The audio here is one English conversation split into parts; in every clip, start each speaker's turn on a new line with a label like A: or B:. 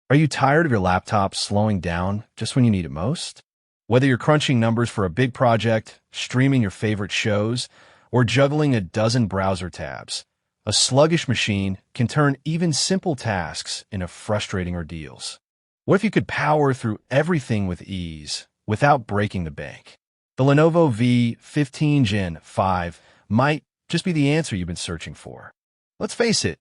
A: Are you tired of your laptop slowing down just when you need it most? Whether you're crunching numbers for a big project, streaming your favorite shows, or juggling a dozen browser tabs, a sluggish machine can turn even simple tasks into frustrating ordeals. What if you could power through everything with ease without breaking the bank? The Lenovo V15 Gen 5 might just be the answer you've been searching for. Let's face it,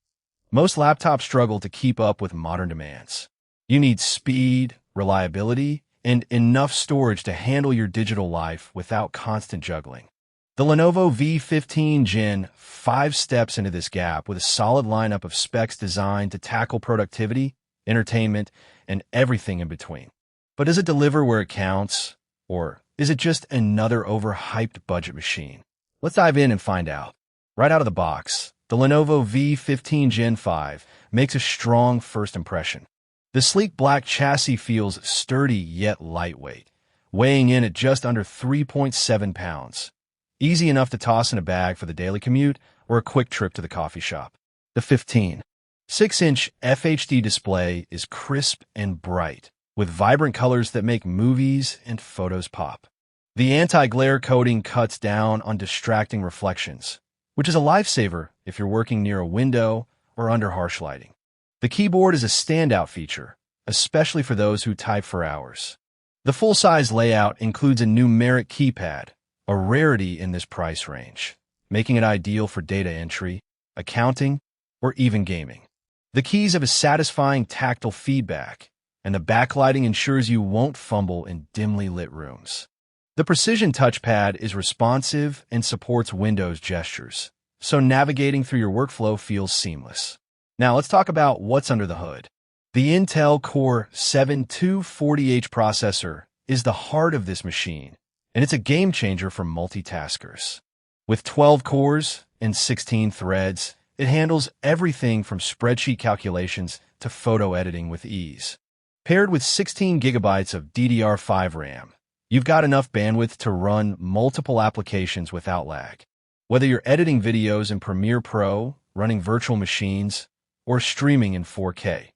A: most laptops struggle to keep up with modern demands. You need speed, reliability, and enough storage to handle your digital life without constant juggling. The Lenovo V15 Gen 5 steps into this gap with a solid lineup of specs designed to tackle productivity, entertainment, and everything in between. But does it deliver where it counts? Or is it just another overhyped budget machine? Let's dive in and find out. Right out of the box, the Lenovo V15 Gen 5 makes a strong first impression. The sleek black chassis feels sturdy yet lightweight, weighing in at just under 3.7 pounds. Easy enough to toss in a bag for the daily commute or a quick trip to the coffee shop. The 15.6-inch FHD display is crisp and bright, with vibrant colors that make movies and photos pop. The anti-glare coating cuts down on distracting reflections, which is a lifesaver if you're working near a window or under harsh lighting. The keyboard is a standout feature, especially for those who type for hours. The full-size layout includes a numeric keypad, a rarity in this price range, making it ideal for data entry, accounting, or even gaming. The keys have a satisfying tactile feedback, and the backlighting ensures you won't fumble in dimly lit rooms. The Precision touchpad is responsive and supports Windows gestures, so navigating through your workflow feels seamless. Now let's talk about what's under the hood. The Intel Core i7-240H processor is the heart of this machine, and it's a game changer for multitaskers. With 12 cores and 16 threads, it handles everything from spreadsheet calculations to photo editing with ease. Paired with 16 gigabytes of DDR5 RAM, you've got enough bandwidth to run multiple applications without lag. Whether you're editing videos in Premiere Pro, running virtual machines, or streaming in 4K,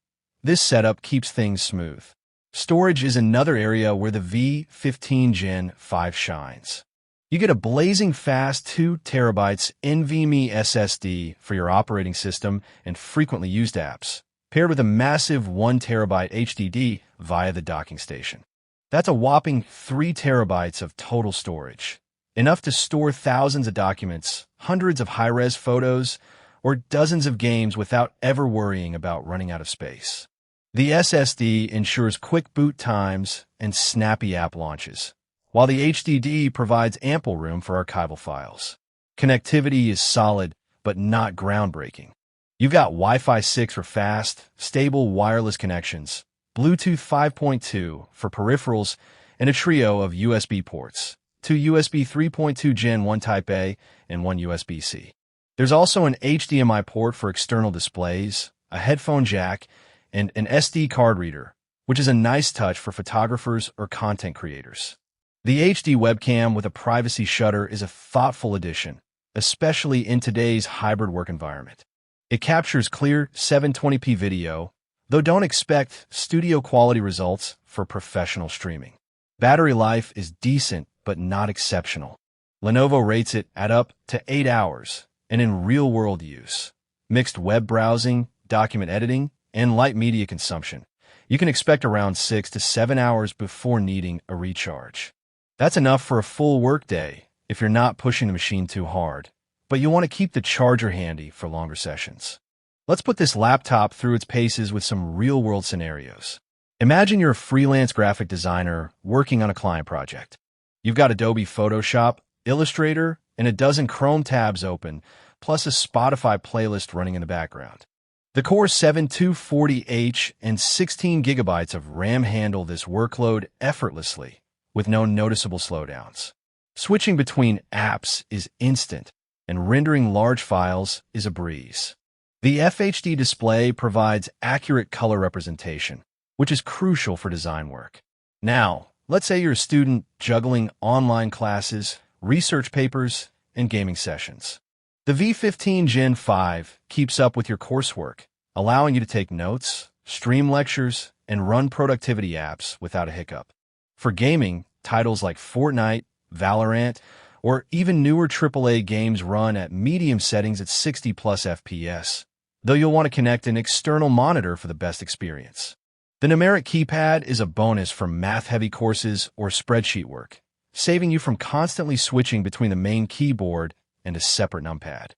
A: this setup keeps things smooth. Storage is another area where the V15 Gen 5 shines. You get a blazing fast 2 terabytes NVMe SSD for your operating system and frequently used apps, paired with a massive 1 terabyte HDD via the docking station. That's a whopping 3 terabytes of total storage, enough to store thousands of documents, hundreds of high-res photos, or dozens of games without ever worrying about running out of space. The SSD ensures quick boot times and snappy app launches, while the HDD provides ample room for archival files. Connectivity is solid, but not groundbreaking. You've got Wi-Fi 6 for fast, stable wireless connections, Bluetooth 5.2 for peripherals, and a trio of USB ports, 2 USB 3.2 Gen 1 Type A and 1 USB-C. There's also an HDMI port for external displays, a headphone jack, and an SD card reader, which is a nice touch for photographers or content creators. The HD webcam with a privacy shutter is a thoughtful addition, especially in today's hybrid work environment. It captures clear 720p video, though don't expect studio quality results for professional streaming. Battery life is decent but not exceptional. Lenovo rates it at up to 8 hours, and in real-world use, mixed web browsing, document editing, and light media consumption, you can expect around 6 to 7 hours before needing a recharge. That's enough for a full workday if you're not pushing the machine too hard, but you want to keep the charger handy for longer sessions. Let's put this laptop through its paces with some real-world scenarios. Imagine you're a freelance graphic designer working on a client project. You've got Adobe Photoshop, Illustrator, and a dozen Chrome tabs open, plus a Spotify playlist running in the background. The Core i7-240H and 16 gigabytes of RAM handle this workload effortlessly, with no noticeable slowdowns. Switching between apps is instant, and rendering large files is a breeze. The FHD display provides accurate color representation, which is crucial for design work. Now, let's say you're a student juggling online classes, research papers, and gaming sessions. The V15 Gen 5 keeps up with your coursework, allowing you to take notes, stream lectures, and run productivity apps without a hiccup. For gaming, titles like Fortnite, Valorant, or even newer AAA games run at medium settings at 60 plus FPS, though you'll want to connect an external monitor for the best experience. The numeric keypad is a bonus for math-heavy courses or spreadsheet work, saving you from constantly switching between the main keyboard and a separate numpad.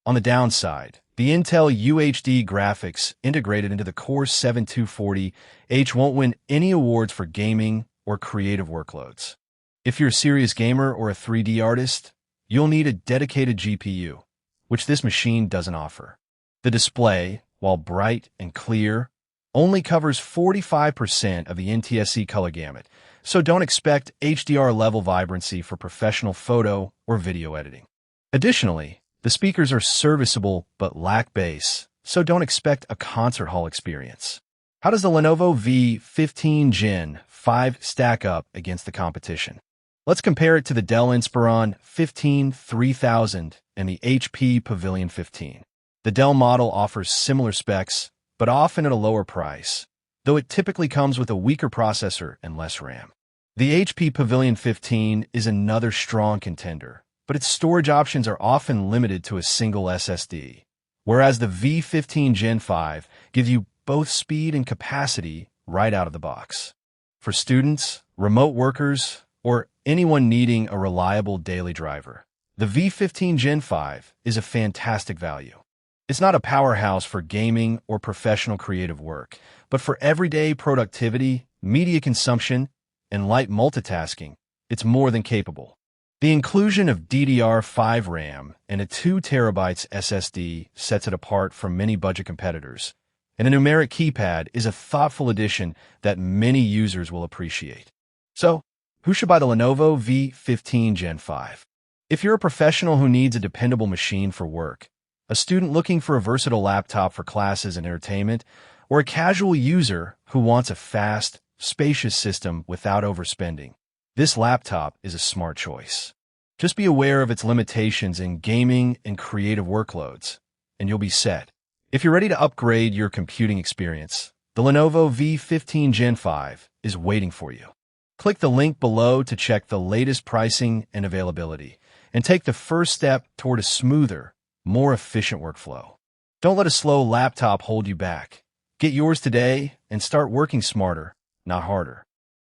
A: On the downside, the Intel UHD graphics integrated into the Core 7240H won't win any awards for gaming or creative workloads. If you're a serious gamer or a 3D artist, you'll need a dedicated GPU, which this machine doesn't offer. The display, while bright and clear, only covers 45% of the NTSC color gamut, so don't expect HDR-level vibrancy for professional photo or video editing. Additionally, the speakers are serviceable but lack bass, so don't expect a concert hall experience. How does the Lenovo V15 Gen 5 stack up against the competition? Let's compare it to the Dell Inspiron 15-3000 and the HP Pavilion 15. The Dell model offers similar specs, but often at a lower price, though it typically comes with a weaker processor and less RAM. The HP Pavilion 15 is another strong contender, but its storage options are often limited to a single SSD, whereas the V15 Gen 5 gives you both speed and capacity right out of the box. For students, remote workers, or anyone needing a reliable daily driver, the V15 Gen 5 is a fantastic value. It's not a powerhouse for gaming or professional creative work, but for everyday productivity, media consumption, and light multitasking, it's more than capable. The inclusion of DDR5 RAM and a 2 TB SSD sets it apart from many budget competitors, and a numeric keypad is a thoughtful addition that many users will appreciate. So, who should buy the Lenovo V15 Gen 5? If you're a professional who needs a dependable machine for work, a student looking for a versatile laptop for classes and entertainment, or a casual user who wants a fast, spacious system without overspending, this laptop is a smart choice. Just be aware of its limitations in gaming and creative workloads, and you'll be set. If you're ready to upgrade your computing experience, the Lenovo V15 Gen 5 is waiting for you. Click the link below to check the latest pricing and availability, and take the first step toward a smoother, more efficient workflow. Don't let a slow laptop hold you back. Get yours today and start working smarter, not harder.